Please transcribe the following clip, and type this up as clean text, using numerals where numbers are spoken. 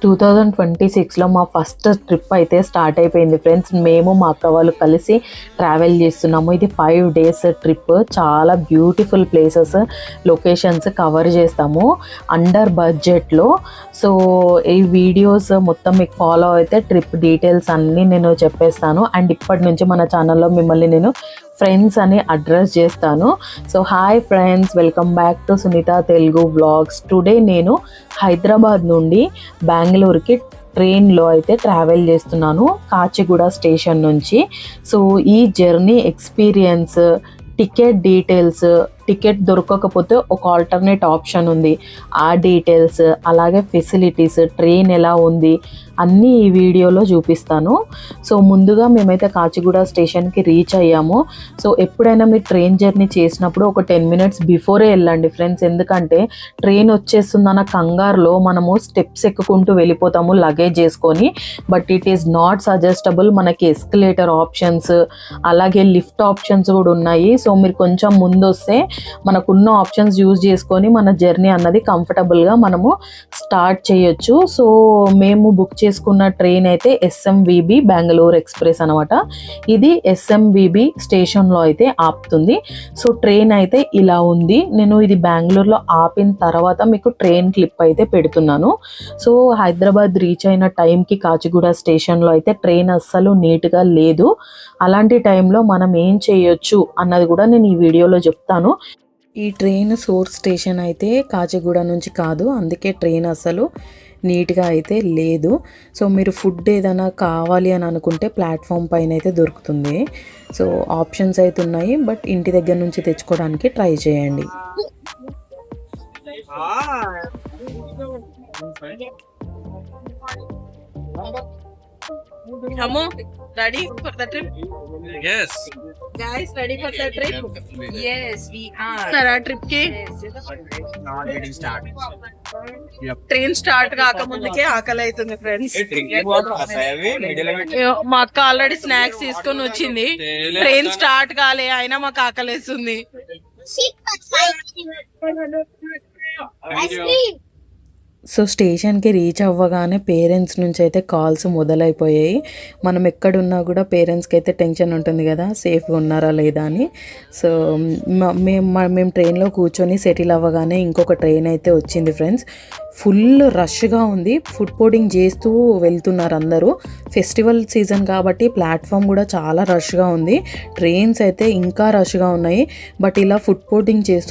2026లో మా first trip అయితే start అయిపోయింది ఫ్రెండ్స్. మేము మా అక్క వాళ్ళు కలిసి ట్రావెల్ చేస్తున్నాము. ఇది 5 days ట్రిప్. చాలా బ్యూటిఫుల్ ప్లేసెస్, లొకేషన్స్ కవర్ చేస్తాము అండర్ బడ్జెట్లో. సో ఈ వీడియోస్ మొత్తం మీకు ఫాలో అయితే ట్రిప్ డీటెయిల్స్ అన్నీ నేను చెప్పేస్తాను. అండ్ ఇప్పటి నుంచి మన ఛానల్లో మిమ్మల్ని నేను ఫ్రెండ్స్ అని అడ్రస్ చేస్తాను. So hi friends, welcome back to Sunitha Telugu vlogs. Today నేను హైదరాబాద్ నుండి బెంగళూరుకి ట్రైన్లో అయితే ట్రావెల్ చేస్తున్నాను, కాచిగూడ స్టేషన్ నుంచి. సో ఈ journey experience, ticket details, ticket దొరకకపోతే ఒక ఆల్టర్నేట్ ఆప్షన్ ఉంది, ఆ డీటెయిల్స్, అలాగే ఫెసిలిటీస్, ట్రైన్ ఎలా ఉంది అన్నీ ఈ వీడియోలో చూపిస్తాను. సో ముందుగా మేమైతే కాచిగూడ స్టేషన్కి రీచ్ అయ్యాము. సో ఎప్పుడైనా మీరు ట్రైన్ జర్నీ చేసినప్పుడు ఒక 10 minutes బిఫోరే వెళ్ళండి ఫ్రెండ్స్. ఎందుకంటే ట్రైన్ వచ్చేస్తుందన్న కంగారులో మనము స్టెప్స్ ఎక్కుకుంటూ వెళ్ళిపోతాము లగేజ్ చేసుకొని. But it is not suggestible. మనకి ఎస్కలేటర్ ఆప్షన్స్, అలాగే లిఫ్ట్ ఆప్షన్స్ కూడా ఉన్నాయి. సో మీరు కొంచెం ముందు వస్తే మనకున్న ఆప్షన్స్ యూజ్ చేసుకొని మన జర్నీ అన్నది కంఫర్టబుల్గా మనము స్టార్ట్ చేయొచ్చు. సో మేము బుక్ చేసుకున్న ట్రైన్ అయితే SMVB బెంగళూరు ఎక్స్ప్రెస్ అనమాట. ఇది SMVB స్టేషన్లో అయితే ఆపుతుంది. సో ట్రైన్ అయితే ఇలా ఉంది. నేను ఇది బెంగళూరులో ఆపిన తర్వాత మీకు ట్రైన్ క్లిప్ అయితే పెడుతున్నాను. సో హైదరాబాద్ రీచ్ అయిన టైంకి కాచిగూడ స్టేషన్లో అయితే ట్రైన్ అస్సలు నీట్గా లేదు. అలాంటి టైంలో మనం ఏం చేయొచ్చు అన్నది కూడా నేను ఈ వీడియోలో చెప్తాను. ఈ ట్రైన్ సోర్స్ స్టేషన్ అయితే కాచిగూడ నుంచి కాదు, అందుకే ట్రైన్ అసలు నీట్గా అయితే లేదు. సో మీరు ఫుడ్ ఏదైనా కావాలి అని అనుకుంటే ప్లాట్ఫామ్ పైన అయితే దొరుకుతుంది. సో ఆప్షన్స్ అయితే ఉన్నాయి, బట్ ఇంటి దగ్గర నుంచి తెచ్చుకోవడానికి ట్రై చేయండి. Hamu, ready for the trip? Yes. Guys, ready for the trip? Yes, we are. Nara trip ki Not getting start. Train start కాకముందుకే ఆకలి అవుతుంది ఫ్రెండ్స్. Drinking water అసలు మిడిల్ మా అక్క ఆల్రెడీ స్నాక్స్ తీసుకొని వచ్చింది. ట్రైన్ స్టార్ట్ కాలే అయినా మాకు ఆకలి వేస్తుంది. సో స్టేషన్కి రీచ్ అవ్వగానే పేరెంట్స్ నుంచి అయితే కాల్స్ మొదలైపోయాయి. మనం ఎక్కడున్నా కూడా పేరెంట్స్కి అయితే టెన్షన్ ఉంటుంది కదా, సేఫ్గా ఉన్నారా లేదా అని. సో మేము ట్రైన్లో కూర్చొని సెటిల్ అవ్వగానే ఇంకొక ట్రైన్ అయితే వచ్చింది ఫ్రెండ్స్. ఫుల్ రష్గా ఉంది, ఫుడ్ బోర్డింగ్ చేస్తూ వెళ్తున్నారు అందరూ. ఫెస్టివల్ సీజన్ కాబట్టి ప్లాట్ఫామ్ కూడా చాలా రష్గా ఉంది. ట్రైన్స్ అయితే ఇంకా రష్గా ఉన్నాయి. బట్ ఇలా ఫుడ్ బోర్డింగ్ చేస్తూ